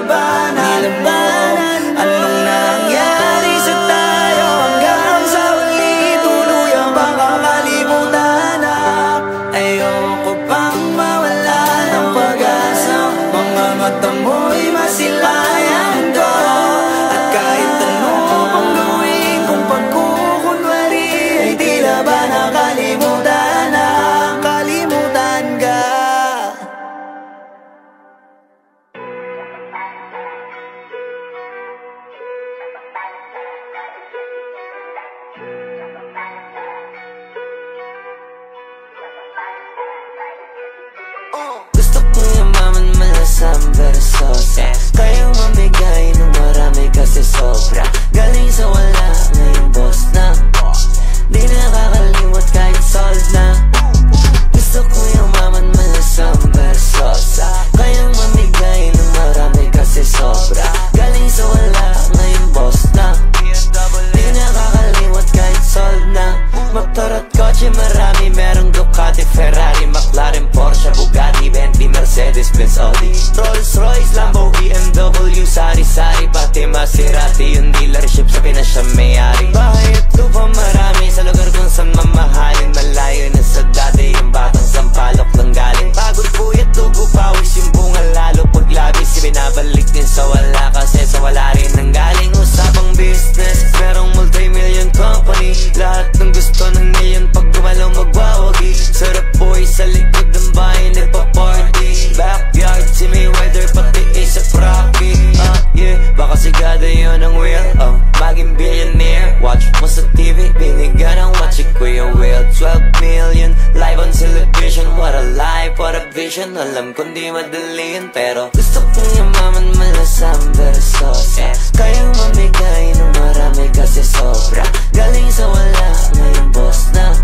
nilabanan. Anong nangyari sa tayo hanggang sa huli tuluyang bang kakalimutan na? Ayoko pang mawala ng pag-asa, mga mata mo'y masilayan ko. At kahit ano pang gawin kung pagkukunwari, ay tila ba nakalimutan na, kalimutan ka. Gusto ko yumaman malasang versosa, kayang mamigay ng marami kasi sobra. Galing sa wala, ngayon boss na, di nakakalimot kahit solve na. Gusto ko yumaman malasang versosa, kayang mamigay ng marami kasi sobra. Galing sa wala, ngayon boss na, di nakakalimot kahit solve na. Motor at kotse marami, merong Ducati, Ferrari, McLaren, Porsche, Bugatti, Bentley, Mercedes, Benz, Audi, Rolls Royce, Lambo, BMW, sari-sari, pati Maserati. Yung dealership sa Pinas siya may-ari. Bahay at lupa marami sa lugar kung saan mamahalin. Malayo na sa dati, yung batang sampalok lang galing. Pagod puyat, dugo, pawis, yung bunga lalo paglabis. Binabalik din sa wala kasi sa wala rin nang galing. Usapang business, merong multi-million company. Lahat ng gusto ng million pag gumalaw magwawagi. Sarap boy sa likod ng bahay nagpa-party. Backyard si Mayweather pati A$AP Rocky. Yeah, baka sigado yun ang wheel, maging billionaire. Watch mo sa TV, binigyan ng watch si Kuya Will. 12 million, live on television. What a life, what a vision. Alam kong di madali yun, pero gusto kong yumaman malasang versosa, kayang mamigay ng marami kasi sobra. Galing sa wala, ngayon boss na,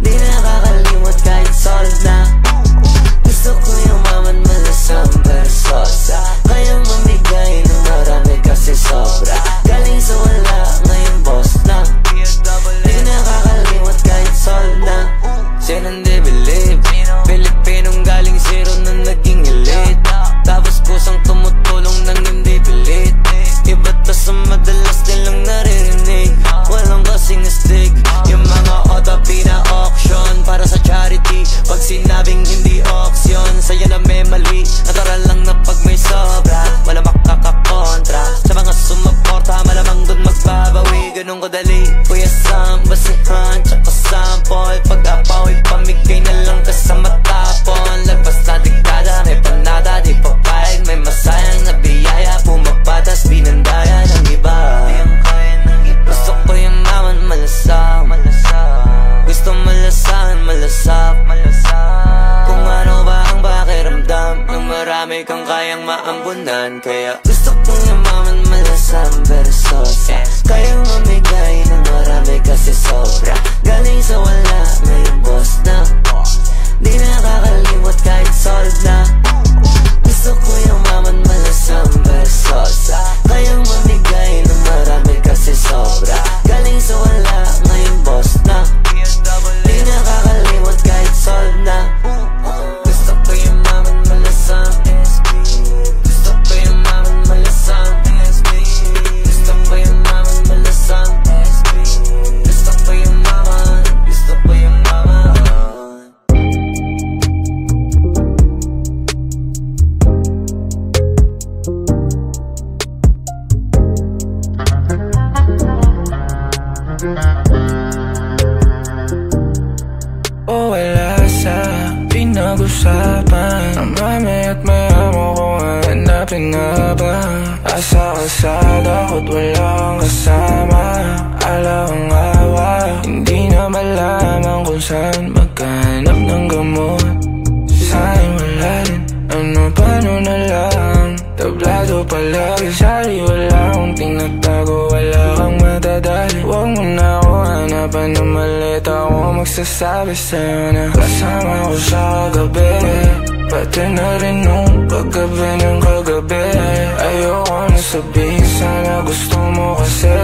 di nakakalimot kahit solve na. Gusto ko yumaman malasang versosa, kayang mamigay ng marami kasi sobra. Galing sa wala, ngayon boss na, di nakakalimot kahit solve na. Sino hindi believe, Pilipinong galing zero na naging elite. Tapos kusang tumutulong nang hindi pilit. Iba to sa madalas nilang naririnig, walang kasing astig. Yung mga auto pina-auction para sa charity. Pag sinabing hindi auction, sa'yo na may mali. Natural lang na pag may sobra, wala makakakontra. Sa mga sumuporta, malamang dun magbabawi. Ganun kadali, kuya Sam, basihan, tsaka sample. Pag-apaw, ipamigay na lang kasama tapon. Lagpas na dekada, may panada, di papayag. May masayang na biyaya, pumapatas, binandaya ng iba. Gusto ko yung naman malasak, gusto malasahan, malasak. Kung ano ba ang pakiramdam nang marami kang kayang maambunan. Kaya gusto kong yumaman malasang versosa, kayang mamigay ng marami kasi sobra. Galing sa wala, ngayon boss na, di nakakalimot kahit solve na. Gusto ko yumaman malasang versosa, kayang mamigay ng marami kasi sobra. Galing sa wala, ngayon boss na, di nakakalimot kahit solve na. Gusto ko yumaman malasang SB, gusto ko yumaman malasang SB, gusto ko yumaman malasang SB, gusto ko yumaman, gusto ko yumaman. O wala sa pinag-usapan, ang mami at mayamo ko hanapin na ba? Asa kasada ko't wala kang kasama, ala kang awa. Hindi na malaman kung saan maghanap ng gamot. Sa'kin wala rin, ano paano na lang. Tablado palagi sari, wala akong tinatago, wala kang matadali. Huwag mo na ako hanapan ng malit, ako magsasabi sa'yo na kasama ko sa kagabi. Pati na rin nung kagabi ng kagabi. Ayoko na sabihin, sana gusto mo kasi.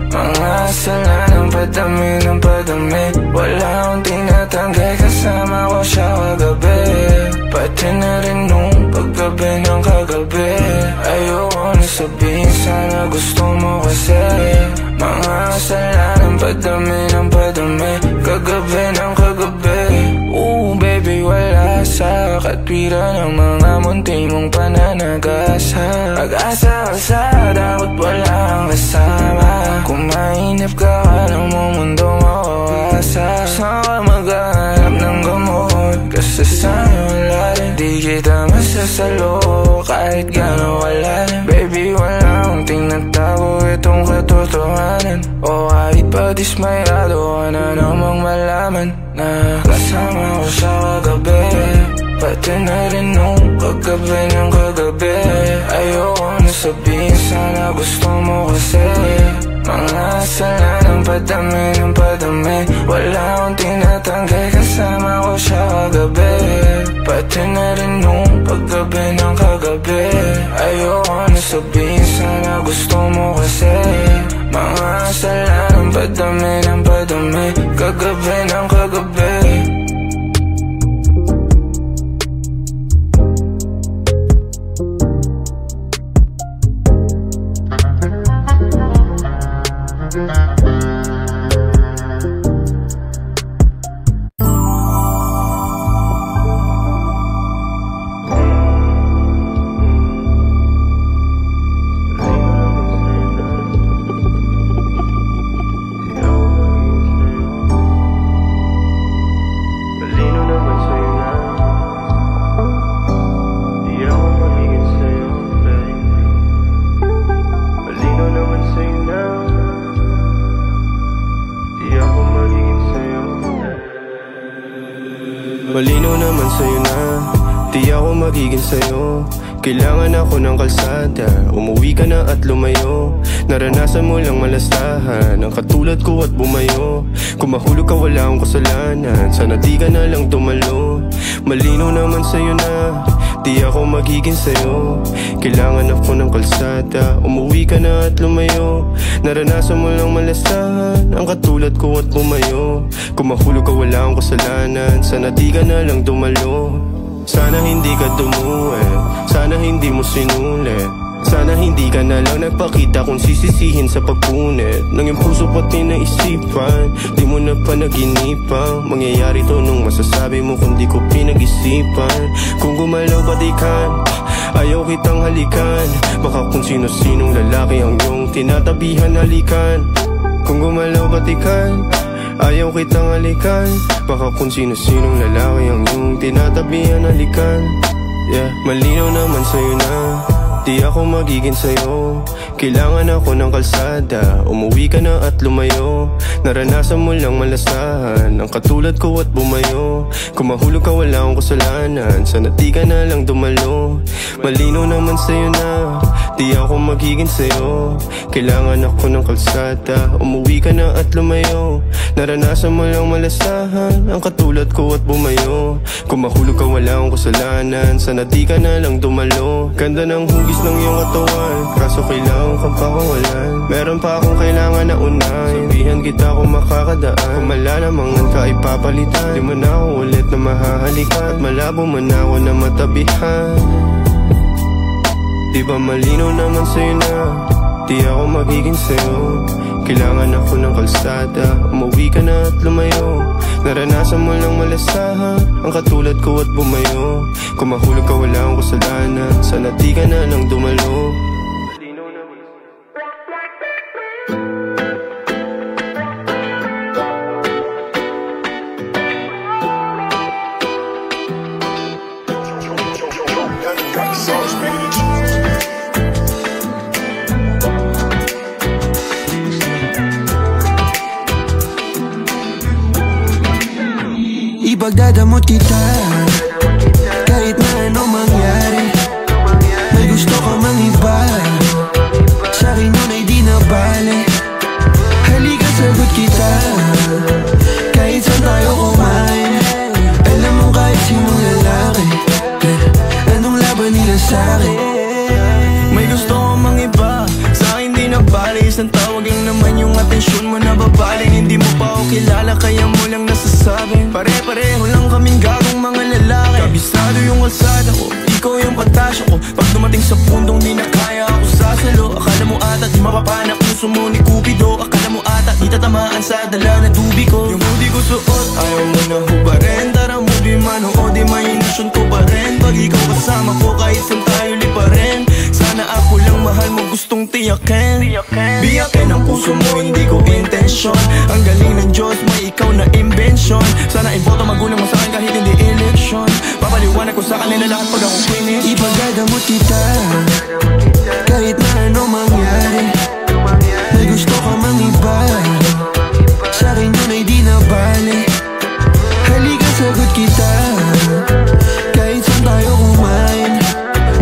Mga sala ng padami ng padami, wala akong tinatanggi, kasama ko siya kagabi. Pati na rin nung kagabi ng kagabi. kagabi. Ayoko na sabihin, sana gusto mo kasi. Mga kasalanan, padami ng padami, kagabi ng kagabi. Baby, wala sa katwiran ng mga munti mong pananagasa. Pag-asa ka sa dapat wala kang kasama. Kung mainip ka lang mo mundo mawawasa. Saan ka maghanap ng gamot? Kasi sana wala rin. Di kita masasalo kahit gano'n wala rin. Baby, wala akong tinatago, itong katotohanan. O kahit pa dismayado ka na namang malaman na kasama ko sa kagabi, pati na rin nung kagabi ng kagabi. Ayoko na sabihin, sana gusto mo kasi. Mga kasalanan, padami ng padami, wala akong tinatanggi, kasama ko sa kagabi, pati na rin nung kagabi ng kagabi. Ayoko na sabihin, sana gusto mo kasi. Mga kasalanan, padami ng padami, kagabi ng kagabi. Malinaw naman sa'yo na di ako magiging sa'yo. Kailangan ako ng kalsada, umuwi ka na at lumayo. Naranasan mo lang malastahan ang katulad ko at bumayo. Kung mahulog ka wala akong kasalanan, sana di ka na lang dumalo. Malinaw naman sa'yo na di ako magiging sa'yo. Kailangan ako ng kalsada, umuwi ka na at lumayo. Naranasan mo lang malastahan ang katulad ko at bumayo. Kung mahulog ka wala akong kasalanan, sana di ka na lang dumalo. Sana hindi ka dumuwi, sana hindi mo sinulit. Sana hindi ka na lang nagpakita kung sisisihin sa pagpunit ng iyong puso pati na isipan. Di mo na panaginipan mangyayari to nung masasabi mo kung di ko pinag-isipan. Kung gumalaw batikan, ayaw kitang halikan. Baka kung sino-sinong lalaki ang iyong tinatabihan halikan. Kung gumalaw batikan, ayaw kitang halikan. Baka kung sino-sinong lalaki ang iyong tinatabihan halikan. Yeah, malinaw naman sa'yo na di ako magiging sa'yo. Kailangan ako ng kalsada, umuwi ka na at lumayo. Naranasan mo lang malasahan ang katulad ko at bumayo. Kung mahulog ka wala akong kasalanan, sana di ka na lang dumalo. Malinaw naman sa'yo na di ako magiging sa'yo. Kailangan ako ng kalsada, umuwi ka na at lumayo. Naranasan mo lang malasahan ang katulad ko at bumayo. Kung mahulog ka wala akong kasalanan, sana di ka na lang dumalo. Ganda ng hugis ng iyong katawan, kaso kailangan kang pakawalan. Meron pa akong kailangan na unahin, sabihan kita kung makakadaan. Kung malalamangan ka ipapalitan, di mo na ako ulit na mahahalikan. At malabo mo na ako na matabihan. Di ba malinaw naman sa'yo na di ako magiging sa'yo. Kailangan ako ng kalsada, umuwi ka na at lumayo. Naranasan mo lang malasahan ang katulad ko at bumayo. Kung mahulog ka wala akong kasalanan, sana di ka na lang dumalo. Ipagdadamot kita kahit na ano mangyari. May gusto ka mang iba, sa'kin yun ay di na bale. Halika sagot kita kahit saan tayo kumain. Alam mo kahit sinong lalaki, anong laban nila sa'kin. May gusto ka mang iba, sa'kin di na bale. Isang tawag lang naman yung atensyon mo na babaling. Hindi mo pa ako kilala kaya mo lang nasasabing pare-pareho lang kaming gagong mga lalaki. gusto mo ni Cupido. Akala mo ata di tatamaan sa dala na tubi ko. Yung hoodie ko suot, ayaw mo na hubarin. Tara movie man o di imagination ko pa rin. Pag ikaw kasama ko kahit saan tayo lipa rin. Sana ako lang mahal mo gustong tiyakin. Biyakin ang puso mo hindi ko intensyon. Ang galing ng Diyos may ikaw na invention. Sana iboto magulang mo sa akin kahit hindi election. Papaliwanag ko sa kanila lahat pag ako finish. Ipagagamot kita kahit na ano mangyari. May gusto ka mang iba, sa'kin yun ay di na bale. Halika sagot kita kahit saan tayo kumain.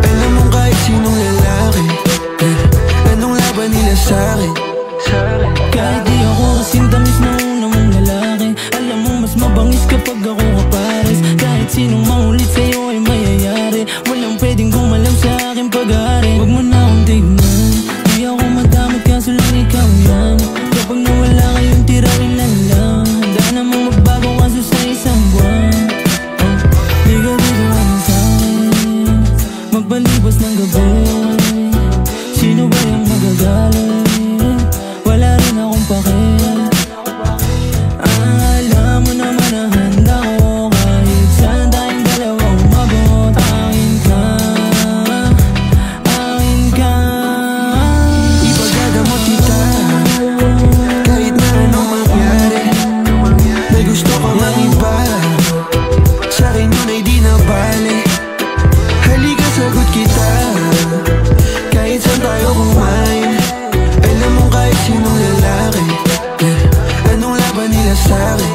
Alam mo kahit sinong lalaki, anong laban nila sa'kin. Kahit di ako kasing tamis na una mong lalaki, alam mo mas mabangis kapag ako kapares. Kahit sinong mangulit sa'yo ay mayayari. Walang pwedeng gumalaw sa aking pag-aari. Huwag mo na akong tignan, di ako madamot kaso lang ikaw yan. Kapag nawala kayong tira rin lang, handa namang magbago kaso sa isang buwan. Di ka biguan sa'kin, magbalibas ng gabi. Sino ba yung magagaling? Wala rin akong pakialam. Alam mo naman na handa ko kahit saan tayong dalawa umabot. Akin ka, akin ka. Ipagagamot kita kahit na ano mangyari. May gusto ka mang iba, sa'kin yun ay di na bale. Halika sagot kita kahit saan tayo kumain. Alam mo kahit sinong lalaki, anong laban nila sa'kin.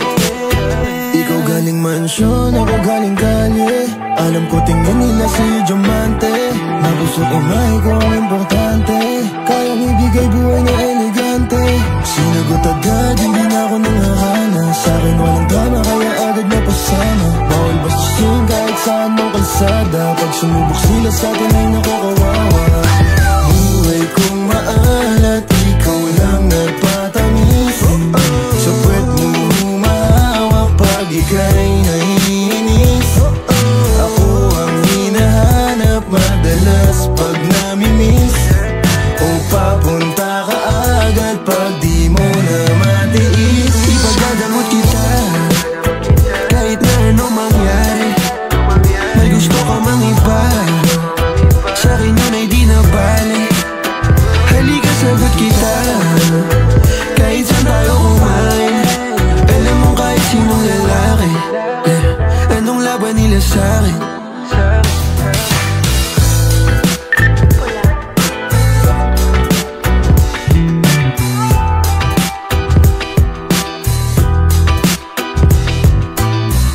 Ikaw galing mansyon, ako galing kalye. Alam ko tingin nila sa'yo diamante. Napuso ko na ikaw ang importante. Kayang ibigay buhay na elegante. Sinagot agad, hindi na ako nangahana. Sa'kin walang drama, kaya agad na pasama. Bawal bastusin kahit saan mong kalsada. Pag sumubok sila sa'tin ay nakukawawa. Buhay kong maalat, ikaw lang nagpatamis. Sa puwet mo humahawak pag ika'y naiinis. Ako ang hinahanap madalas pag namimiss. O papunta ka agad pag di mo na matiis. Ipagagamot kita kahit na ano mangyari. May gusto ka mang iba, sa'kin yun ay di na bale. Halika sagot kita kahit saan tayo kumain. Alam mo kahit sinong lalaki, anong laban nila sa'kin.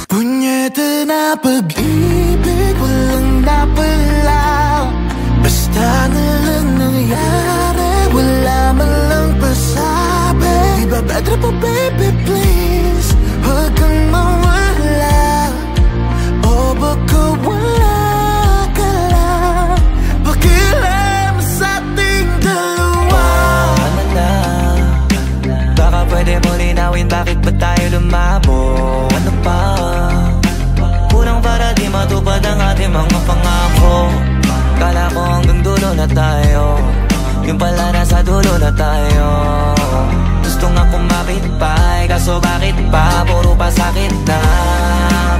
Punyeta na pag-ibig, walang napala. Basta na lang nangyari, wala man lang pasabi. Di ba better pa baby please, huwag kang mawala. O baka wala ka lang, pakialam sa ating dalawa. Ano na, baka pwede mo linawin bakit ba tayo lumabo. Ano pa, kurang para di matupad ang ating mga pangako. Kala ko hanggang dulo na tayo, yung pala nasa dulo na tayo. Gusto nga kumapit pa, kaso bakit pa puro pa sakit na.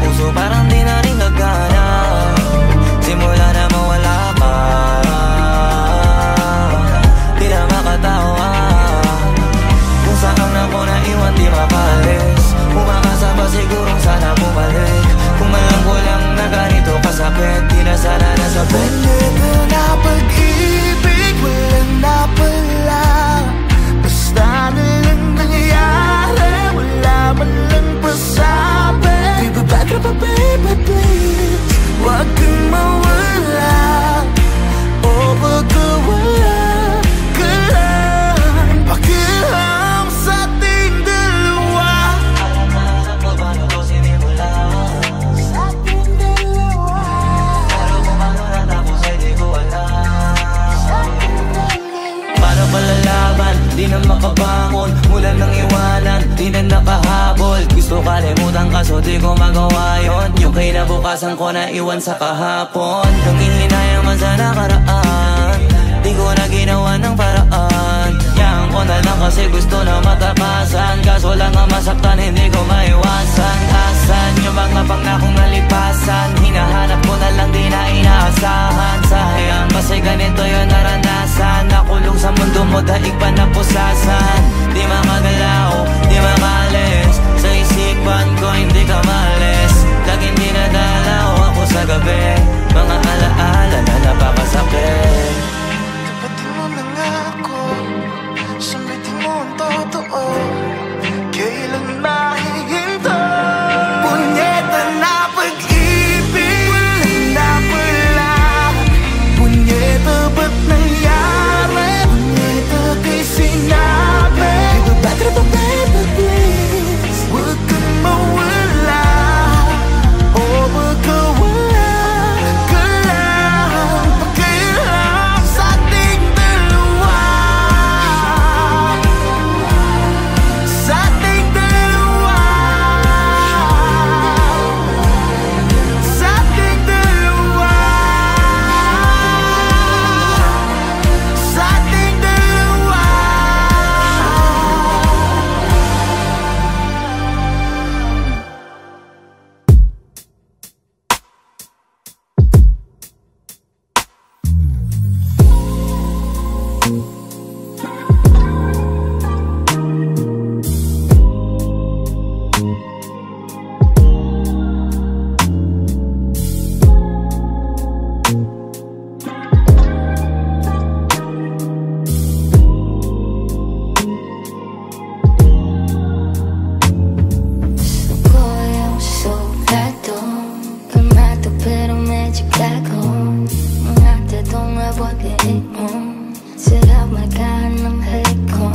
Puso parang di na rin nagana, simula na mawala ka. Di na makatawa, kung saan ako naiwan di makalis. Umakasa pa sigurong sana bumalik. Kung alam ko lang na ganito kasakit, di na sana nasabit. Punyeta na pag-ibig, walang napala. Basta na lang nangyari, wala man lang pasabi. Di ba better pa baby please, huwag kang mawala. O baka wala ka lang, pakialam sa ating dalawa. Alam ko paano ko sinimula, Sa ating dalawa, pero kung paano natapos ay di ko alam. sa ating dalawa. Paano palalaban, di na makabangon. Mula nang iwanan, di na nakahabol. Gusto kalimutan kaso di ko magawa yun. Yung kinabukasan ko na iwan sa kahapon. Nanghihinayang man sa nakaraan, di ko na ginawa ng paraan. Yang ko Kasi ganito yung naranasan. Nakulong sa mundo mo, daig pa na pusasan. Di makagalaw, di makalis. Sa isipan ko hindi ka malis. Laging dinadalaw ako sa gabi. Mga alaala na napakasakit. Tapatin mo na nga ako, sumbitin mo ang totoo. Kailan mahihintay? Punyeta na pag-ibig, wala na pala. Punyeta ba't nangyari? Punyeta kay sinabi. Ibabatra pa baby please, huwag kang mawala. O baka wala ka lang pakialam sa ating dalawa. Sa ating dalawa. Sa ating dalawa. Sa ating dalawa. Gusto ko yung suplado, kalmado pero medyo gago. Mga tatong abot liit mo, sarap magkaan ng halik ko.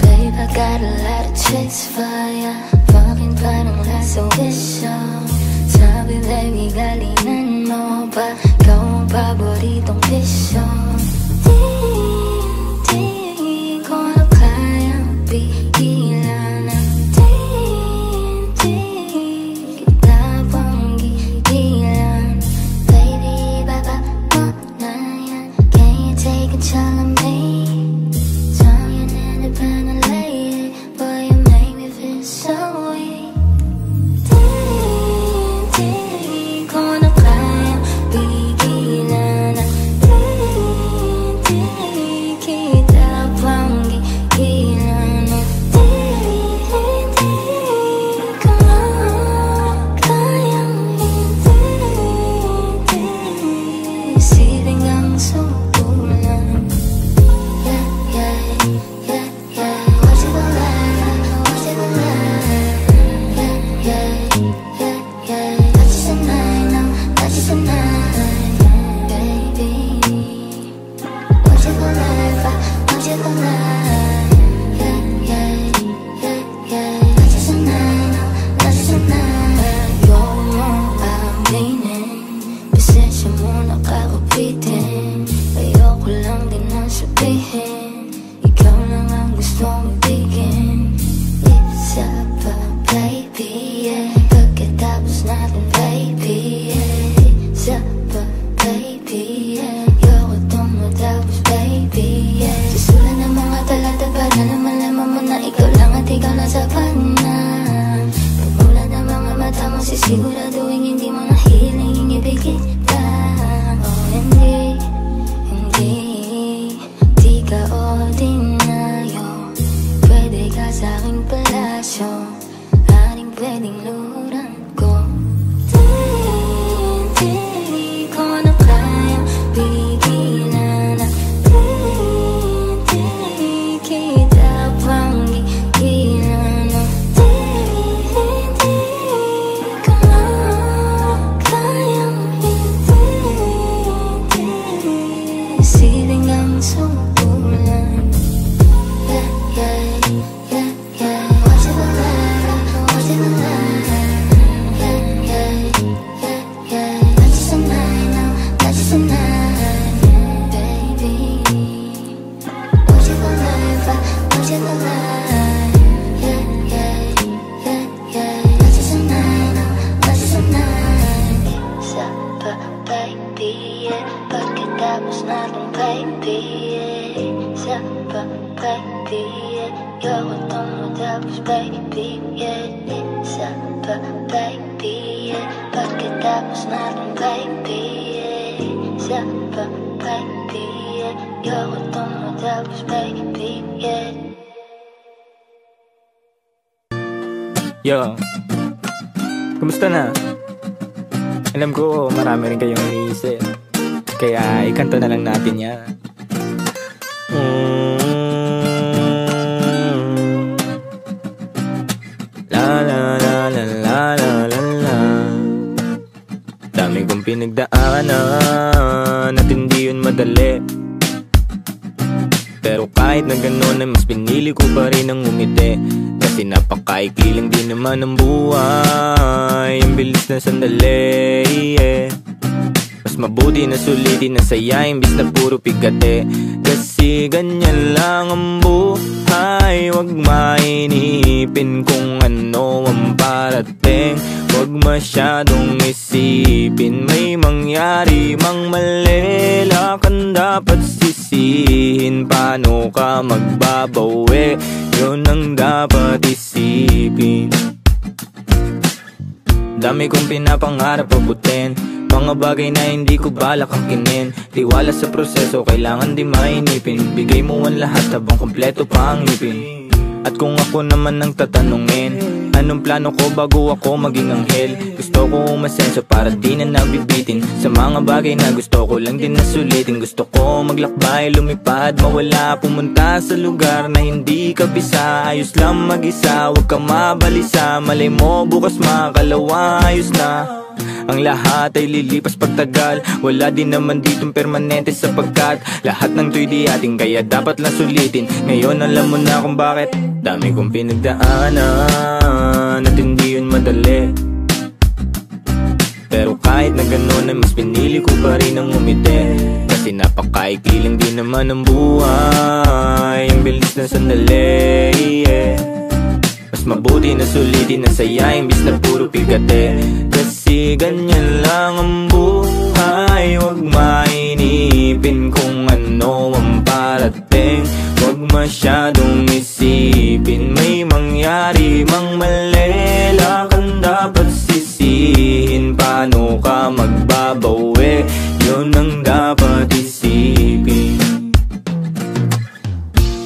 Babe, I got a lot of tricks for ya, fucking parang laso isyo. Sabi baby, galingan mo ba? Ikaw ang paboritong bisyo. Di ko na kayang pigilan ang di kita pang gigilan. Baby, baba mo na yan. Can you take control of me? Strong and independent lady, boy, you make me feel so weak. Di ko na kayang pigilan ang di kita pang gigilan. Di ko na kayang hindi isipin ang sukulan. Yeah, yeah, yeah, yeah. Watch it all out, watch it all out. Yeah, yeah, yeah, yeah. Not just a night, no, not just a night, baby. Watch it all out, watch it all out. Yeah, yeah, yeah, yeah. Not just a night, no, not just a night. Ayaw mo aminin, pasensya mo nakakupitin. Ayoko lang din ang sabihin, ikaw lang ang gusto magbigin. Isa pa baby, yeah. Pagkatapos natin baby, yeah. Isa pa baby, yeah. Ayoko tong matapos baby, yeah. Susulat ng mga talata para naman laman mo na ikaw lang at ikaw lang sapat na. Pagmulat ng mga mata mo, sisiguraduhin hindi mo na hiling ibig kita. Oh, hindi ka ordinaryo. Pwede ka sa'king palasyo, aning pwedeng luran ko. Di ko na kayang pigilan ang di kita pang gigilan. Di ko na kayang hindi isipin ang sukulan. Yeah, yeah, yeah, yeah. Watch it all out, watch it all out. Yeah, yeah, yeah, yeah. Not just a night, no, not just a night, baby. Watch it all out, watch it all out. Yeah, yeah, yeah, yeah. Not just a night, no, not just a night. Isa pa baby, yeah. Pagkatapos natin baby, yeah. Isa pa baby, yeah. Ayoko tong matapos baby, yeah. Isa pa baby, yeah. Pagkatapos natin baby, yeah. Isa pa You're what I'm without, 'cause baby, yeah. Yo, kumusta na? Alam ko marami rin kayong iniisip, kaya ikanta na lang natin yan. La la la la la la la la. Dami kong pinagdaanan at hindi yun madali, pero kahit na gano'n ay mas pinili ko pa rin ang umiti. Kasi napakaikli lang din naman ang buhay, ang bilis na sandali, yeah. Mas mabuti na sulitin na saya imbis na puro pigate. Kasi ganyan lang ang buhay, wag mainipin kung ano ang parating. Wag masyadong isipin, may mangyari mang mali, lakan dapat sisihin. Paano ka magbabawi, yun ang dapat isipin. Dami kong pinapangarap abutin, mga bagay na hindi ko balak angkinin. Tiwala sa proseso, kailangan di mainipin. Bigay mo ang lahat habang kompleto pa ang ngipin. At kung ako naman ang tatanungin, anong plano ko bago ako maging anghel? Gusto ko umasenso para di na nabibitin sa mga bagay na gusto ko lang din na sulitin. Gusto ko maglakbay, lumipad, mawala, pumunta sa lugar na hindi kabisa. Ayos lang mag-isa, huwag ka mabalisa. Malay mo bukas makalawa, ayos na. Ang lahat ay lilipas pagtagal, wala din naman ditong permanente sapagkat lahat ng to'y di ating, kaya dapat lang sulitin. Ngayon alam mo na kung bakit. Dami kong pinagdaanan at hindi yun madali, pero kahit na gano'n ay mas pinili ko pa rin ang umiti. Kasi napakaikli lang din naman ang buhay, ang bilis na sandali, yeah. Mas mabuti na sulitin na saya imbis na puro pigate. Kasi ganyan lang ang buhay, wag mainipin kung ano ang parating. Wag masyadong isipin, may mangyari mang mali, lakan dapat sisihin. Paano ka magbabawi, yun ang dapat isipin.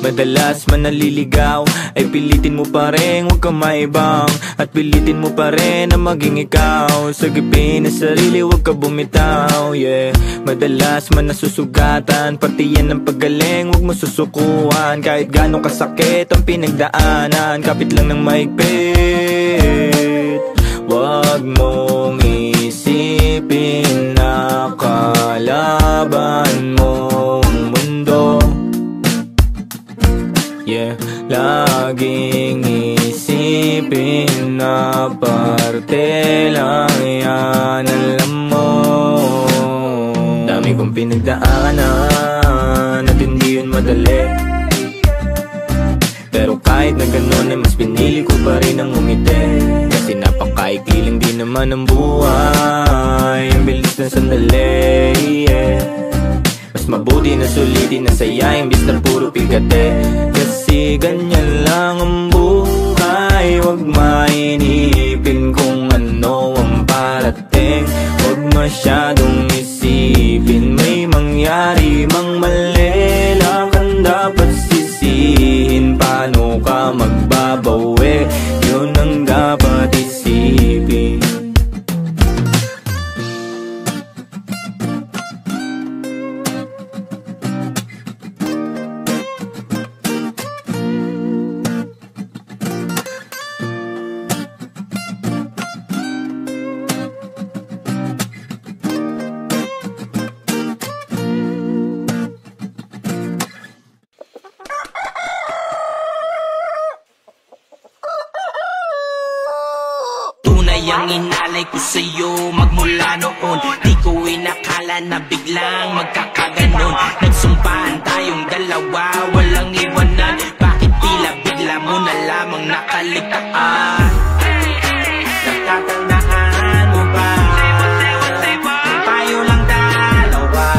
Madalas man naliligaw ay pilitin mo pa rin, huwag kang maibang. At pilitin mo pa rin na maging ikaw. Sagipin na sarili, huwag ka bumitaw, yeah. Madalas man nasusugatan, pati yan ang paggaling, huwag mo susukuhan. Kahit gano'ng kasakit ang pinagdaanan, kapit lang ng maigpit. Huwag mong isipin na kalaban mo ang mundo, yeah. Laging isipin na parte lang yan, alam mo. Dami kong pinagdaanan at hindi yun madali, pero kahit na gano'n ay mas pinili ko pa rin ang umiti. Kasi napakaikli lang din naman ang buhay, ang bilis na sandali, yeah. Mas mabuti na sulitin na saya imbis na puro pigate. Kasi ganyan lang ang buhay, wag mainipin kung ano ang parating. Wag masyadong isipin, may mangyari mang mali, lakan dapat sisihin. Paano ka magbabawi, yun ang dapat isipin. Ang inalay ko sa'yo magmula noon, di ko inakala na biglang magkakaganon. Nagsumpaan tayong dalawa, walang iwanan. Bakit tila bigla mo na lamang nakaligtaan? Natatandaan mo ba? Kung tayo lang dalawa,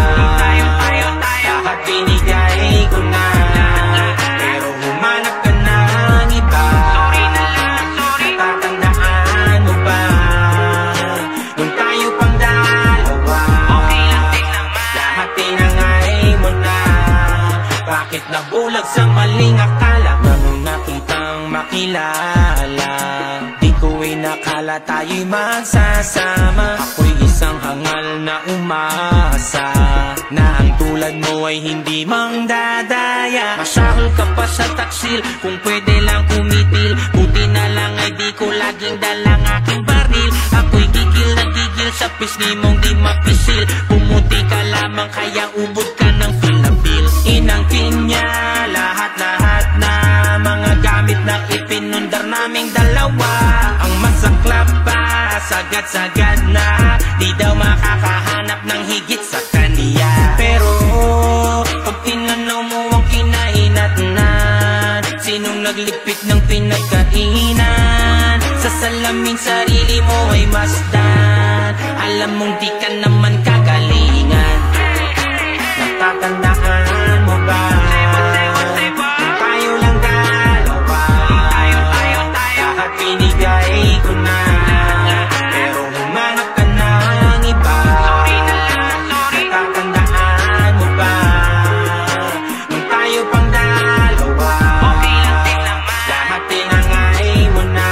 lahat binigay ko na, pero humanap ka ng iba. Natatandaan mo ba? Nung tayo pang dalawa, lahat tinangay mo na. Bakit nabulag sa maling akala? Nang nakitang makilala, di ko inakala tayo'y magsasama. Ako'y isang hangal na umasa, na ang tulad mo ay hindi mangdadaya. Masahol ka pa sa taksil, kung pwede lang kumitil. Buti na lang ay di ko laging dalang aking baril. Ako'y gigil na gigil sa pisngi mong di mapisil. Pumuti ka lamang kaya ubod ka ng feel. Inangkin niya lahat-lahat na mga gamit na ipinundar naming dalawa. Ang masaklap pa, sagad-sagad na, di daw makakahanap ng higit sa kaniya. Pero pag tinanaw mo ang kinahinatnan, sinong nagligpit ng pinagkainan? Sa salaming sarili mo ay masdan, alam mong di ka naman kagalingan. Natatandaan mo ba? Tayo lang dalawa, lahat binigay ko na, pero humanap ka ng iba. Natatandaan mo ba? Nung tayo pang dalawa, lahat tinangay mo na.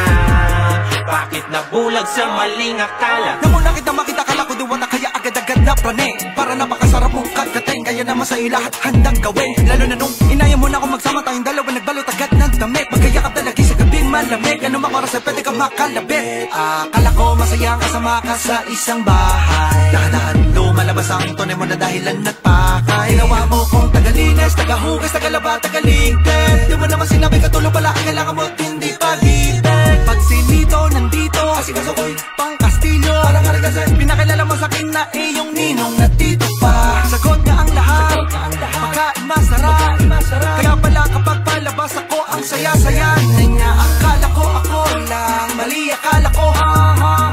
Bakit nabulag sa maling akala? Namuna kita makita, kala ko duwata kaya agad-agad na prane. Para napakasarap mong kagating, kaya naman sa'yo lahat handang gawin. Lalo na nung inaya mo na akong magsama tayong dalawa, nagbalot agad ng damit. Magkayakap na lagi sa gabing malamig, ano mang oras ay pwede ka makalabit. Akala ko masaya ang kasama ka sa isang bahay, dahan-dahan lumalabas ang tunay mo na dahilan at pakay. Ginawa mo kong tagalinis, tagahugas, tagalaba, tagaligpit. Di mo naman sinabi katulog pala ang kailangan mo at hindi pag-ibig. Pag sinito, nandito, asikaso ko'y pang Kastilyo. Parang arigasa, pinakilala mo sa'kin na iyong ninong na tito pa. Sagot nga ang lahat, pagkain masarap. Kaya pala kapag palabas ako ang saya-saya niya. Akala ko ako lang, mali akala ko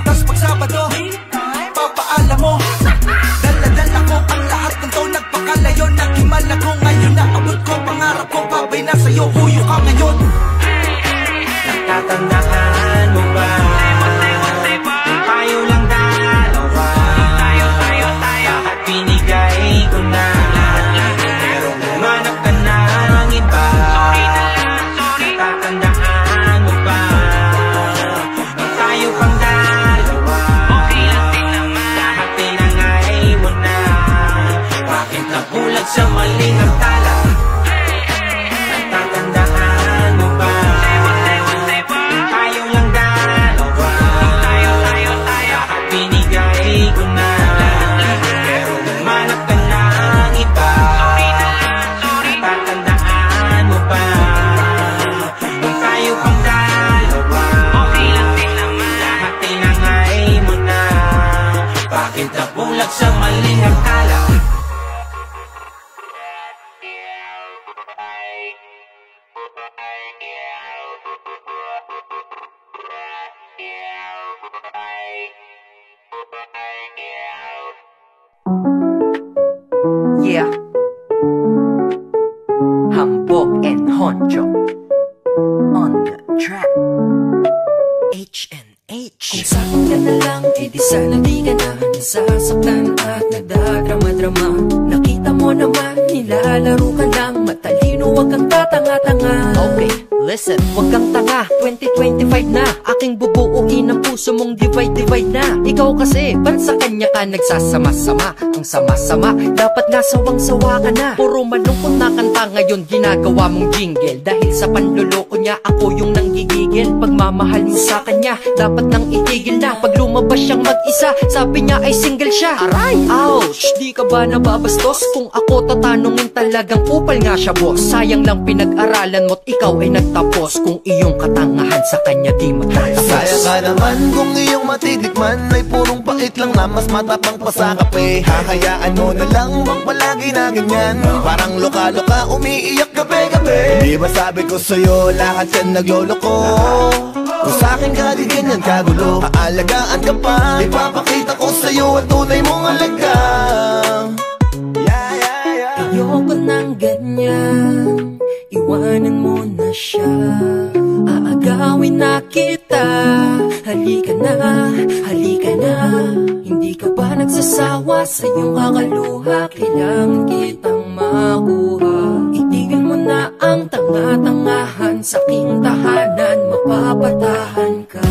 tas pag Sabado, papaalam mo, dala-dala ko ang lahat ng to. Nagpakalayo, naghimala ko ngayon. Naabot ko pangarap ko, babay na sa'yo, huyo ka ngayon. Natatandaan mo ba? Tayo lang dalawa, lahat binigay ko na, pero humanap ka ng iba. Natatandaan mo ba? Tayo pang dalawa, lahat tinangay mo na. Bakit nabulag sa maling akala? Natatandaan mo ba? Tayo lang dalawa, lahat binigay ko na, pero humanap ka ng iba. Natatandaan mo ba? Nung tayo pang dalawa, lahat tinangay mo na. Bakit nabulag sa maling akala? Yeah, Hambog and Honcho on the track. H&H. Kung sa'kin ka na lang, edi sana di ka na nasasaktan at nagdadrama-drama. Nakita mo naman, nilalaro ka lang, matalino, wag kang tatanga-tanga. Okay, listen, wag kang tanga, 2025 na, aking bubuuin ang puso mong divide na. Ikaw kasi, ba't sa kanya ka nagsasama-sama? Ang sama-sama, dapat nga sawang-sawa ka na. Puro malungkot na kanta ngayon, ginagawa mong jingle. Dahil sa panluloko niya, ako yung nanggigigil. Pagmamahal mo sa kanya, dapat nang itigil na. Pag lumabas siyang mag-isa, sabi niya ay single siya. Aray! Ouch! Di ka ba nababastos? Kung ako tatanungin, talagang upal nga siya, boss. Sayang lang pinag-aralan mo't ikaw ay nagtapos. Kung iyong katangahan sa kanya di matatapos. Sayang ka naman kung iyong matitikman ay purong pait lang na mas matapang pa sa kape. Hahayaan mo na lang bang palagi na ganyan? Parang loka-loka umiiyak gabi-gabi. Di ba sabi ko sa'yo lahat yan nagloloko? Kung sa'kin ka di ganyan kagulo, aalagaan ka pa, ipapakita ko sa'yo ang tunay mong alaga. Ayoko ng ganyan, iwanan mo na siya. Aagawin na kita, halika na, halika na. Hindi ka ba nagsasawa sa iyong kakaluha? Kailangan kitang makuha. Itigil tanga-tangahan sa aking tahanan, mapapatahan ka.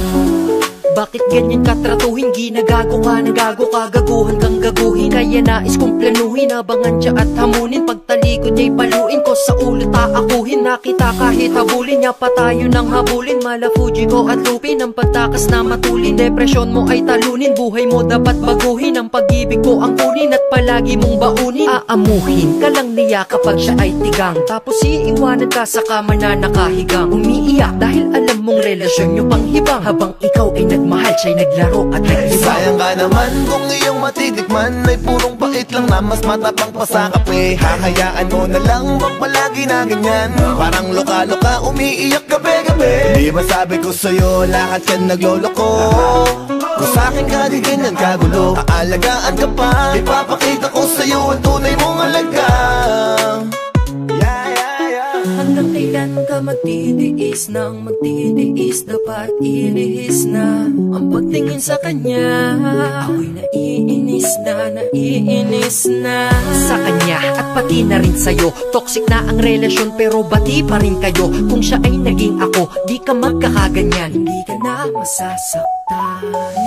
Bakit ganyan ka tratuhin? Ginagago ka, nagago ka, gaguhan kang gaguhin. Kaya nais kong planuhin, abangan siya at hamunin. Pagtalikod niya'y paluin ko, sa ulo taakuhin. Nakita kahit habulin niya pa tayo nang habulin. Mala Fuji ko at lupin, ang pagtakas na matulin. Depresyon mo ay talunin, buhay mo dapat baguhin. Ang pag-ibig ko ang kunin at palagi mong baunin. Aamuhin ka lang niya kapag siya ay tigang, tapos iiwanan ka sa kama na nakahigang. Umiiyak dahil alam mong relasyon niyo pang hibang, habang ikaw ay mahal siya'y naglaro at naglibang. Sayang ka naman kung iyong matitikman ay purong pait lang na mas matapang pa sa kape. Hahayaan mo na lang bang palagi na ganyan, parang loka-loka umiiyak gabi-gabi. Di ba sabi ko sa'yo lahat yan nagloloko? Kung sa'kin ka di ganyan kagulo, aalagaan ka pa, ipapakita ko sa'yo ang tunay mong alaga. Hanggang kailan ka magtitiis nang magtitiis, dapat inihis na ang pagtingin sa kanya. Ako'y naiinis na sa kanya at pati na rin sa'yo. Toxic na ang relasyon pero bati pa rin kayo. Kung siya ay naging ako, di ka magkakaganyan, hindi ka na masasaktan.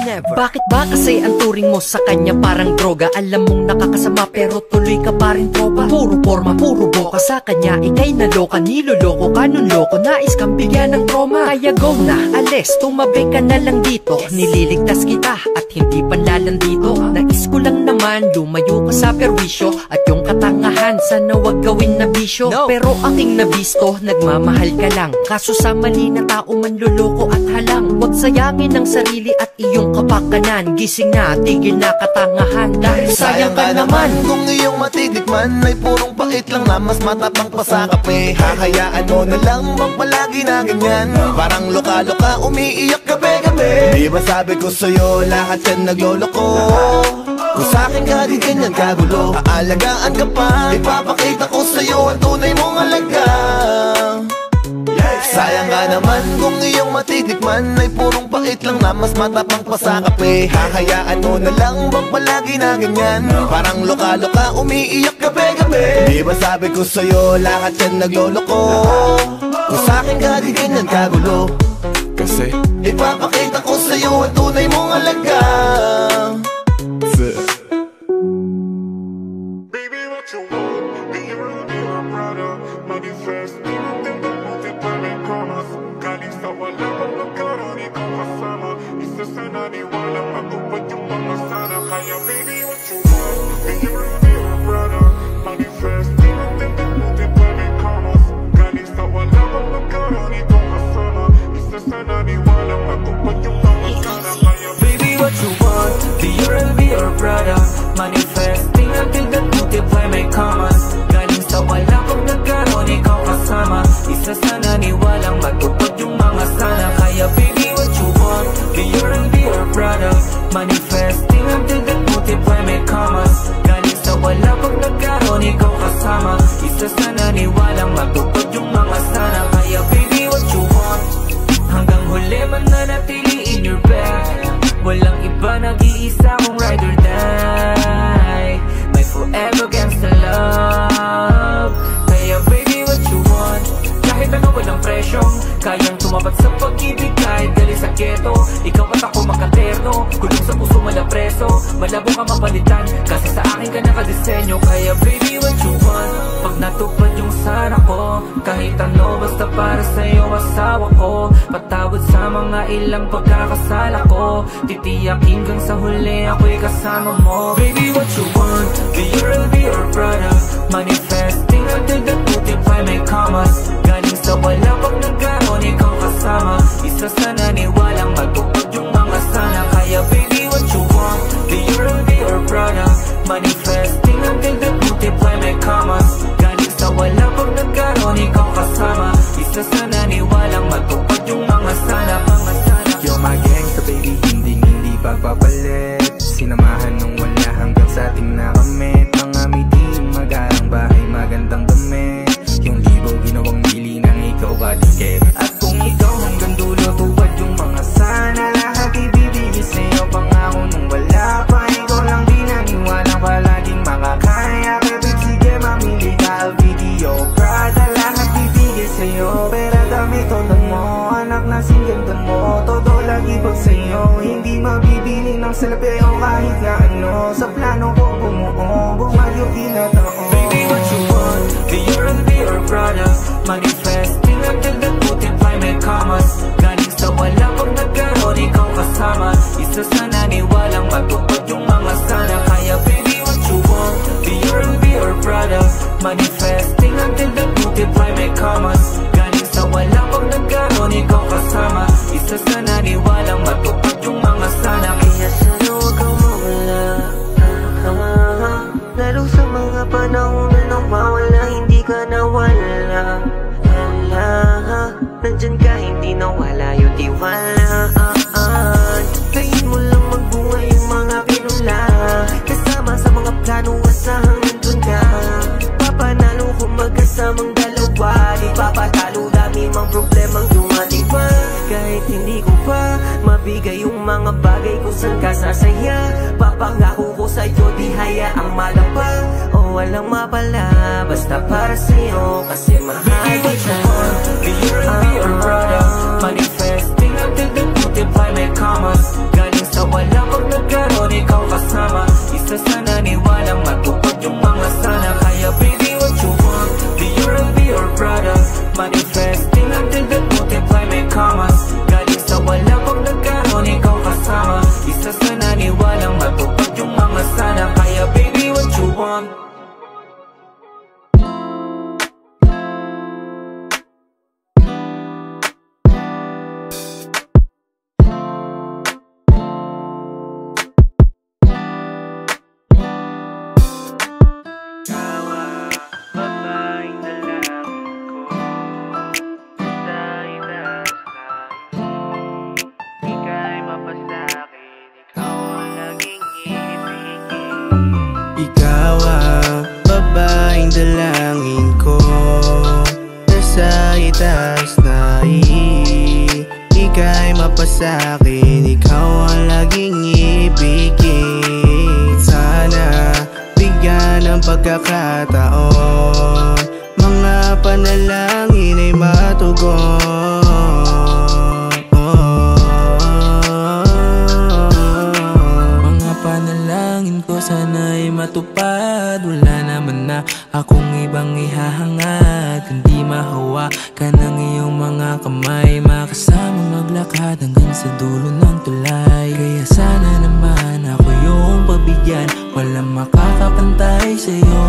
Never. Bakit ba kasi ang turing mo sa kanya parang droga? Alam mong nakakasama pero tuloy ka pa rin tropa. Puro forma, puro boka sa kanya, ikay naloka. Niloloko ka nun loko, nais kang bigyan ng trauma. Kaya go na, alis, tumabi ka na lang dito. Nililigtas kita at hindi panlalan dito. Nais ko lang naman lumayo ka sa perwisyo, at yung katangahan sana wag gawin na bisyo. Pero aking nabisto, nagmamahal ka lang, kaso sa mali na tao manloloko at halang. Wag sayangin ang sarili at iyong kapakanan. Gising na, tigil na katangahan, dahil sayang ka naman. Kung iyong matitikman ay purong pait lang na mas matapang pa sa kape. Hahayaan mo na lang bang palagi na ganyan, parang loka-loka umiiyak gabi-gabi. Di ba sabi ko sa'yo lahat yan nagloloko? Kung sa'kin ka di ganyan kagulo, aalagaan ka pa, ipapakita ko sa'yo ang tunay mong alaga. Sayang ka naman kung iyong matitikman ay purong pait lang na mas matapang pa sa kape. Hahayaan mo na lang bang palagi na ganyan, parang loka-loka umiiyak gabi-gabi. Di ba sabi ko sa'yo lahat yan nagloloko? Kung sa'kin ka di ganyan kagulo, kasi ipapakita ko sa'yo ang tunay mong alaga. Baby, what you want? Be your own, be your brother. Manifest, multiply my promise. Galing sa wala kang magkaroon, ikaw kasama. Isa sana ni walang matupad yung mga sana. Kaya baby, what you want? Be your own, be your brother. Manifest, multiply my promise. Galing sa wala kang magkaroon, ikaw kasama. Isa sana ni walang matupad yung mga sana. Kaya baby, what you want? Be your own, be your brother. Manifesting until the multiply may commas. Galing sa wala kong nagkaroon, ikaw kasama. Isa sana ni walang matupad yung mga sana. Kaya baby, what you want? Be your and be your brother. Manifesting until the multiply may commas. Galing sa wala kong nagkaroon, ikaw kasama. Isa sana ni walang matupad yung mga sana. Kaya baby, what you want? Hanggang huli mananatili in your bed. Walang iba, nag-iisa kong ride or die. May forever gangsta love. Kaya baby, what you want? Kahit ano walang presyong kayang tumapat sa pag-ibig, kahit gali sa keto. Ikaw at ako makaterno, kulong sa puso malapreso. Malabo ka mapalitan, kasi sa akin ka nakadisenyo. Kaya baby, what you want? Pag natupad yung sana ko, kahit ano basta para sa'yo asawa ko. Patawad sa mga ilang pagkakasala ko, titiyakin kang sa huli ako'y kasama mo. Baby, what you want? Be your and be your brother. Manifesting until the multiply may commas. Galing sa wala pag nagkaroon, ikaw kasama. Isa sana ni walang matupad yung mga sana. Kaya baby, what you want? Be your and be your brother. Manifesting until the multiply may commas. Galing sa wala pag nagkaroon, ikaw kasama. Isa sana ni walang matupad yung mga sana. You're my gangsta baby, hindi pagpapalit. Sinamahan nung wala hanggang sa ating nakamit. Mga meeting, magarang bahay, magandang damit. Yung sa'yo, pera dami tono mo, anak na singganda mo, todo lagi pag sa'yo. Hindi mabibili ng salapi o kahit na ano, sa plano ko bumuo, bumayo tinatao. Baby, what you want? The Euro or Prada, manifesting until the multiply may commas. Galing sa wala pag nagkaroon ikaw kasama, isa sa naniwalang matupad yung mga sana. Kaya baby, what you want? The Euro or Prada, manifesting until the multiply may commas. Galing sa wala pag nagkaroon ikaw kasama, isa sa naniwalang matupad yung mga sana. Kaya sana huwag kang mawala, lalo sa mga panahon na nang mawala, hindi ka nawala. Nandyan ka, hindi nawala yung tiwalaan. Kain mo lang magbuhay yung mga pinula, kasama sa mga plano, asahang nandun ka. Papanalo kung magkasamang dalawa, di papatalo, dami mang problemang dumating pa. Kahit hindi ko pa mabigay yung mga bagay kung saan ka sasaya, papangako ko sa'yo di hayaang malapa o walang mapala, basta para sa'yo kasi mahal kita. The Euro or Prada, manifesting until the multiply may commas. Galing sa wala pag nagkaroon ikaw kasama, isa sa naniwalang matupad yung mga sana. Kaya baby, what you want? The Euro or Prada, manifesting until the multiply may commas. Galing sa wala pag nagkaroon ikaw kasama, isa sa naniwalang matupad yung mga sana. Kaya baby, what you want? Ikaw ang babaeng dalangin ko, nasa itaas na ika'y mapasakin, ikaw ang laging ibigin. Sana bigyan ng pagkakataon, mga panalangin ay matugon. Panalangin ko sana'y matupad, wala naman na akong ibang ihahangad, kundi mahawakan ng iyong mga kamay, makasama maglakad hanggang sa dulo ng tulay. Kaya sana naman ako yung pabigyan, walang makakapantay sa'yo.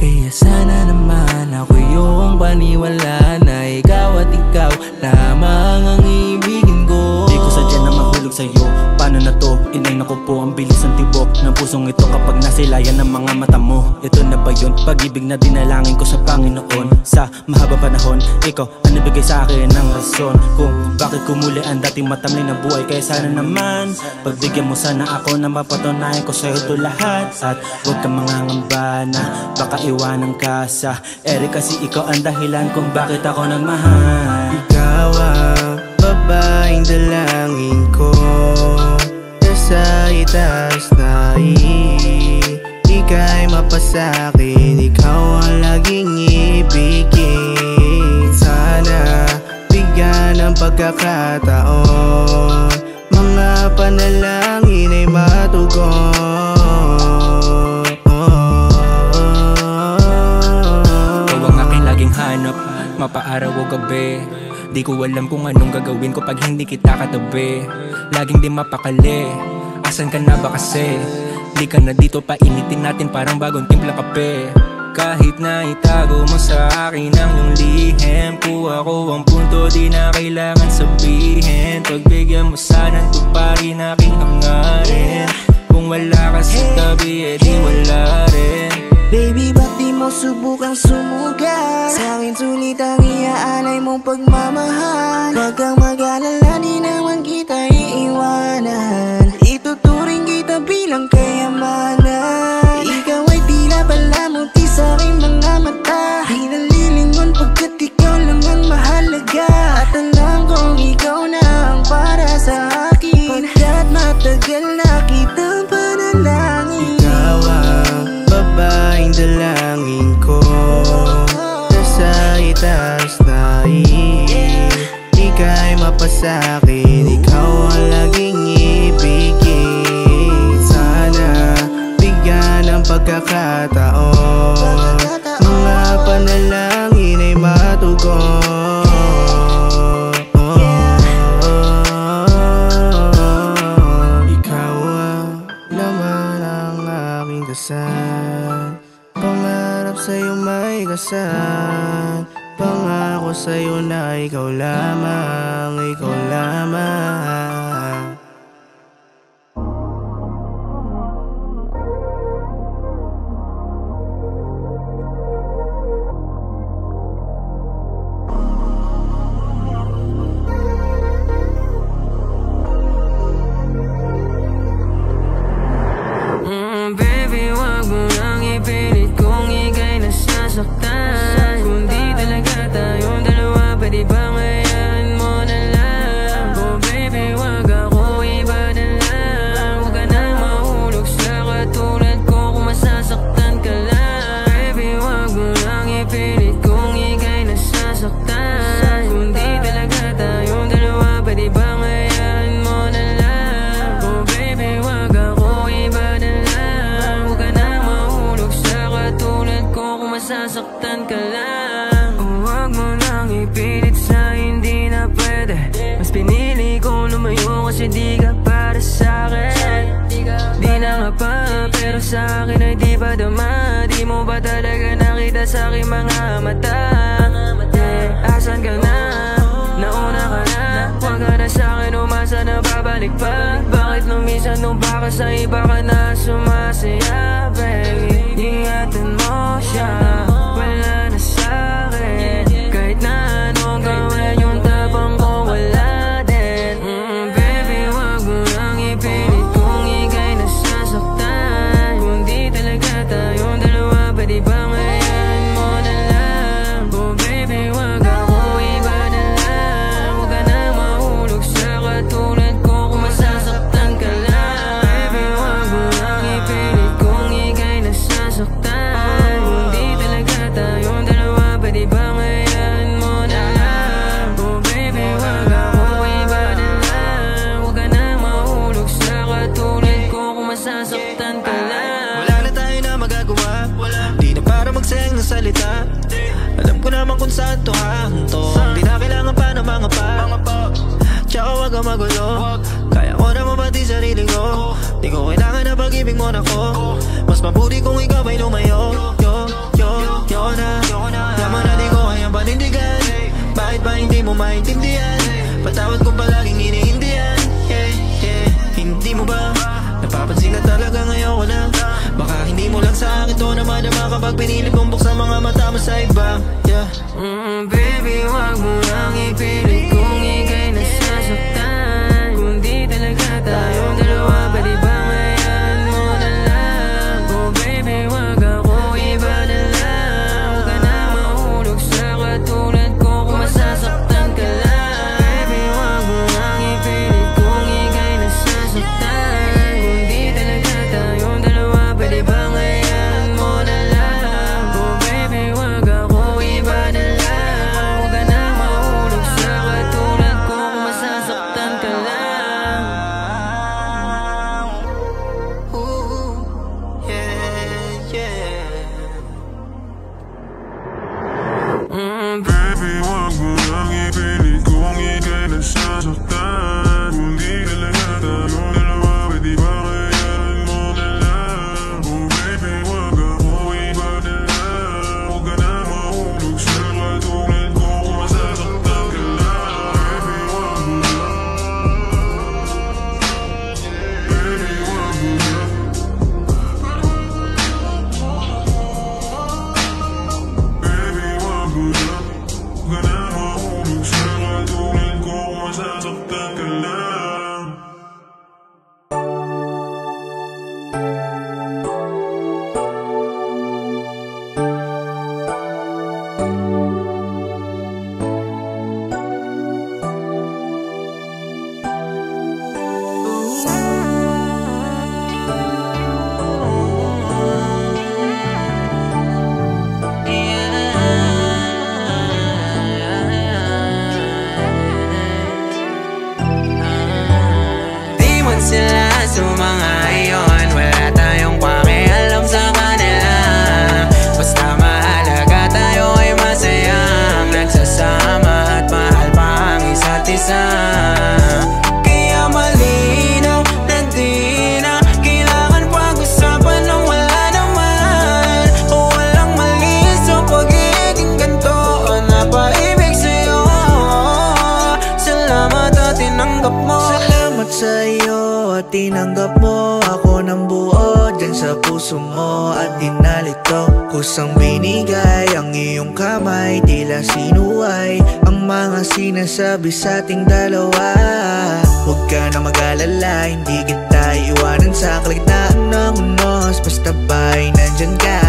Kaya sana naman ako yung paniwala na ikaw at ikaw lamang ang ibigin ko. Di ko sadya na mahulog sa'yo, paano na to? Inay na ko po ang bilis ng tibok ng pusong ito kapag nasilayan ng mga mata mo. Ito na ba yun? Pag-ibig na dinalangin ko sa Panginoon. Sa mahaba panahon, ikaw ang nabigay sa akin ng rason kung bakit kumuli ang dating matamlay na buhay. Kaya sana naman pagbigyan mo sana ako na mapatunayan ko sa'yo ito lahat. At huwag kang mangangamba na baka iwanan ka sa ere, kasi ikaw ang dahilan kung bakit ako nagmahal. Ikaw ang babaeng dalangin ko, nasa itaas na ika'y mapasakin, ikaw ang laging ibigin. Sana bigyan ng pagkakataon, mga panalangin ay matugon. Ikaw ang aking laging hanap, mapaaraw o gabi. Di ko alam kung anong gagawin ko pag hindi kita katabi. Laging di mapakali, asan ka na ba kasi? Di ka na dito, painitin natin parang bagong timpla kape. Kahit na itago mo sa akin ang iyong lihim, kuha ko ang punto, di na kailangan sabihin. Pagbigyan mo sanang tuparin aking hangarin. Kung wala ka sa tabi, eh di wala rin. Baby, ba't di mo subukang sumugal? Sa akin sulit ang iaalay mong pagmamahal. Huwag kang mag-alala, di naman kita iiwanan. Ituturing kita bilang kayamanan. Ikaw ay tila palamuti sa aking mga mata. Di nalilingon pagkat ikaw lang ang mahalaga. At alam kong ikaw na ang para sa akin, pagkat matagal na kitang panalangin. Ikaw ang babaeng dalangin ko, nasa itaas sa'kin, ikaw ang laging ibigin. Sana bigyan ng pagkakataon, mga panalangin ay matugon. Ikaw ang laman ng aking dasal, pangarap sa'yo may kasal. Pangako sa'yo na ikaw lamang, ikaw lamang. Baby, wag mo nang ipilit kung ika'y nasasaktan. Kung di talaga tayong dalawa, pwede bang hayaan mo na lang? Oh baby, wag ako iba na lang. Huwag ka nang mahulog sa katulad ko kung masasaktan ka lang. Baby, wag mo nang ipilit kung ika'y nasasaktan. Kung di talaga tayong dalawa, pwede bang hayaan mo na lang? Oh baby, wag ako iba na lang. Huwag ka nang mahulog sa katulad ko kung masasaktan ka lang. Huwag mo nang ipilit sa hindi na pwede. Mas pinili ko lumayo kasi di ka para sa'kin. Di na nga pa, pero sa'kin ay di ba dama? Di mo ba talaga nakita sa'king mga mata? Asan ka na? Nauna ka na? Huwag ka na sa'kin umasa na babalik pa. Bakit nung minsan nung baka sa iba ka na sumasaya, baby? Ingatan mo siya, wala na sa'kin. Kahit na anong gawin yung tapang ko wala din. Baby, wag mo nang ipilit kung ika'y nasasaktan. Kung di talaga tayong dalawa, pwede bang hayaan mo na lang? Oh baby, wag ako iba na lang. Huwag ka nang mahulog sa katulad ko kung masasaktan ka lang. Baby, wag mo nang ipilit kung ika'y nasasaktan. Kung di talaga tayong dalawa, pwede bang hayaan mo na lang? Oh baby, wag ako iba na lang. Huwag ka nang mahulog sa katulad ko kung masasaktan ka lang. Wala na tayo na magagawa, di na para magsayang ng salita. Alam ko naman kung saan to hanto, di na kailangan pa ng mga pa. Tsaka wag kang magulo, kaya ko na mabati sarili ko. Di ko kailangan na pag-ibig mo na ko. Mas mabuti kung ikaw ay lumayo. Yo na, yaman na di ko kayang panindigan. Bakit ba hindi mo maintindihan? Patawad kong palaging iniindihan. Hindi mo ba napapansin na talaga ngayon ko na? Baka hindi mo lang sa akin to naman kapag pinili kong buksan mga mata mo sa iba. Baby, wag mo nang ipilit kung ika'y nasasaktan. Kung di talaga tayong dalawa, pwede bang hayaan mo na lang? Oh baby, wag ako iba na lang. Huwag ka nang mahulog sa katulad ko kung masasaktan ka lang. Baby, wag mo nang ipilit kung ika'y nasasaktan. Kung di talaga tayong dalawa, pwede bang hayaan mo na lang? Oh baby, wag ako iba na lang. sa'yo at tinanggap mo ako ng buo dyan sa puso mo at inalito. Kusang binigay ang iyong kamay, tila sinuway ang mga sinasabi sa ating dalawa. Huwag ka na mag-alala, hindi kita iwanan sa kalagitnaan ng unos. Basta ba'y nandyan ka,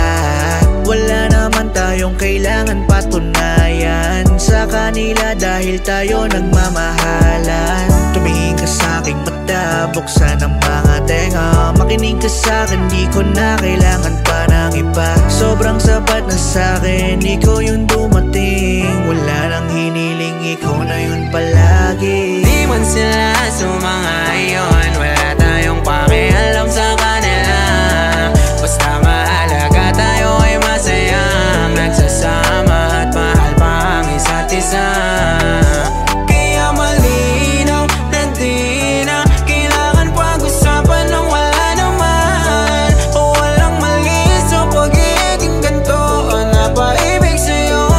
wala naman tayong kailangan patunayan sa kanila dahil tayo nagmamahalan. Tumingin ka sa aking mata, buksan ang mga tenga, makinig ka sa akin, di ko na kailangan pa ng iba. Sobrang sapat na sa akin, ikaw yung dumating, wala nang hiniling, ikaw na yun palagi. Di man sila sumangayon, wala tayong pakialam sa kanila. Basta mahalaga tayo ay masayang nagsasama at mahal pa ang isa't isa. Kaya malinaw na di na kailangan pag-usapan ng wala naman o walang mali sa pagiging ganito na paibig sa'yo.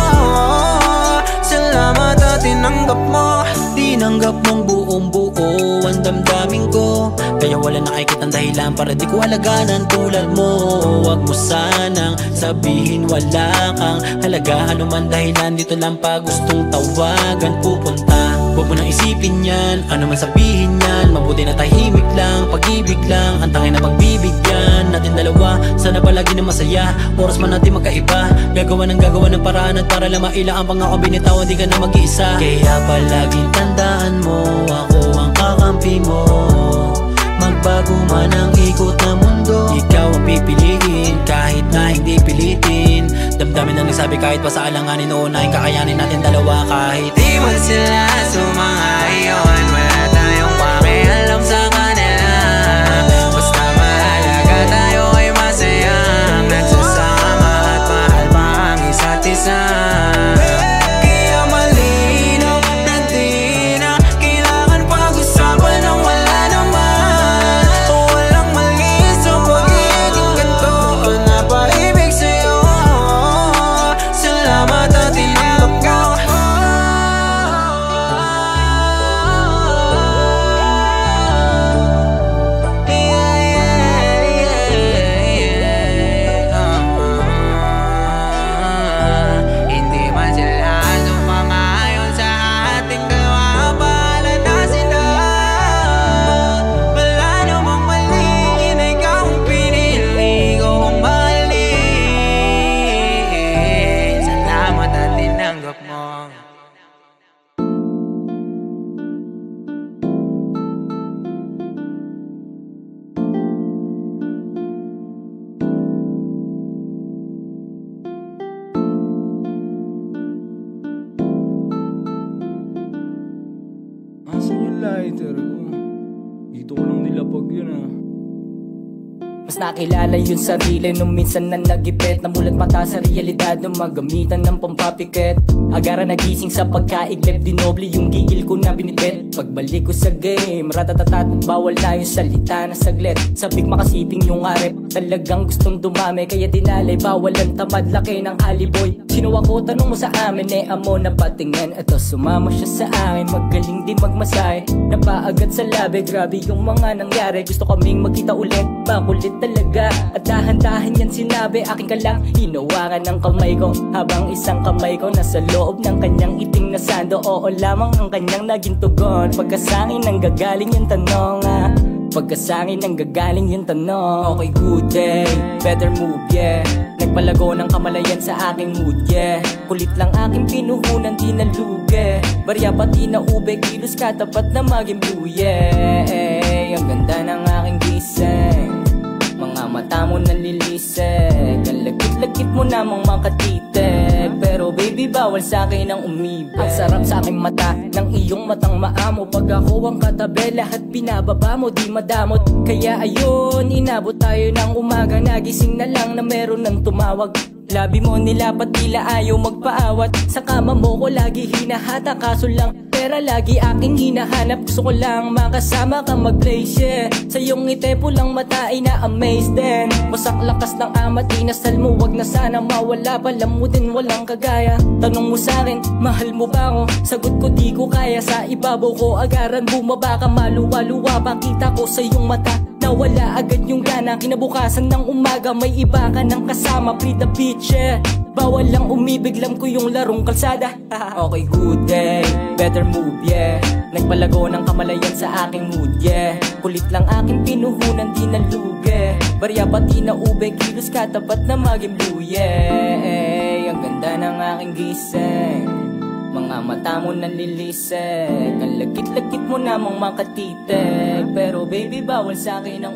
Salamat at tinanggap mo, tinanggap mong buong-buo ang damdamin ko. Kaya wala nakikitang dahilan para di ko halaganan tulad mo. Huwag mo sanang sabihin wala kang halaga, ano man dahilan, dito lang pa gustong tawagan pupunta. Huwag mo nang isipin yan, ano man sabihin yan, mabuti na tahimik lang, pag-ibig lang ang tanging na pagbibigyan natin dalawa. Sana palagi na masaya, oras man natin magkaiba, gagawa ng paraan at para lang maila ang pangako binitawan, di ka na mag-iisa. Kaya palaging tandaan mo, ako ang kakampi mo. Magbago man ang ikot ng mundo, ikaw ang pipiliin kahit na hindi pilitin. Damdamin ang nagsabi kahit pa sa alanganin, uunahin kakayanin natin dalawa. Kahit di man sila sumangayon, wala tayong pakialam sa kanila. Basta mahalaga tayo ay masayang nagsasama at mahal pa ang isa't isa. Kaya malinaw na di na kailangan pag-usapan ng wala naman o walang mali sa pagiging ganito na paibig sa'yo. Salamat at tinanggap ko. Hindi man sila sumangayon sa ating dalawa, bahala na sila. Wala namang mali na ikaw ang pinili ko ang mahalin. Salamat at tinanggap mo. Asan yung lighter ko? Dito ko lang nilapag yun ah. Mas nakilala yung sarili nung minsan na nagipit, namulat mata sa realidad nung magamitan ng pampapikit. Agara nagising sa pagkaiglip, dinoble yung gigil ko na binitbit. Pagbalik ko sa game, ratatatat, bawal na yung salita na saglit. Sabik makasiping yung arep, talagang gustong dumami, kaya dinalay, bawal ang tamad, laki ng haliboy. Sino ako, tanong mo sa amin, amo na patingin. Eto sumama siya sa akin, magaling din magmasay. Napaagad sa labi, grabe yung mga nangyari. Gusto kaming magkita ulit, makulit talaga. At dahan-dahan yan sinabi, akin ka lang. Hinawakan ng kamay ko, habang isang kamay ko nasa loob ng kanyang iting na sando. Oo lamang ang kanyang naging tugon, pagkasangin nang gagaling yung tanong pagkasangin nang gagaling yung tanong. Okay, good day, better move, yeah. Nagpalago ng kamalayan sa aking mood, yeah. Kulit lang aking pinuhunan, di nalugi. Barya pati na ube, kilos katapat na maging blue, yeah. Ang ganda ng aking gising, mga mata mo nalilisik, ang lagkit-lagkit mo namang makatitig. Pero baby, bawal sa akin ang umibig. Ang sarap sa aking mata ng iyong matang maamo. Pag ako ang katabi, lahat binababa mo, di madamot. Kaya ayun, inabot tayo ng umaga. Nagising na lang na meron ng tumawag. Labi mo nilapat, tila ayaw magpaawat. Sa kama mo ko lagi hinahata, kaso lang pera lagi aking hinahanap. Gusto ko lang makasama ka mag-place, yeah. Sa iyong ngiti pulang mata ay na-amaze din. Wasak lakas ng amat, inasal mo, wag na sana mawala. Palamutin walang kagaya. Tanong mo sa'kin, mahal mo ba ako? Sagot ko di ko kaya, sa ibabaw ko agaran. Bumaba ka maluwa-luwa, pakita ko sa iyong mata. Nawala agad yung gana, kinabukasan ng umaga may iba ka ng kasama. Free the beach, yeah. Bawal lang umibig, lam ko yung larong kalsada. Okay, good day, better move, yeah. Nagpalago ng kamalayan sa aking mood, yeah. Kulit lang aking pinuhunan, di nalugi. Barya pati na ube, kilos katapat na maging blue, yeah. Ang ganda ng aking gising, mga mata mo nanlilisik. Ang lagkit-lagkit mo namang makatitig, pero baby bawal sa'kin ang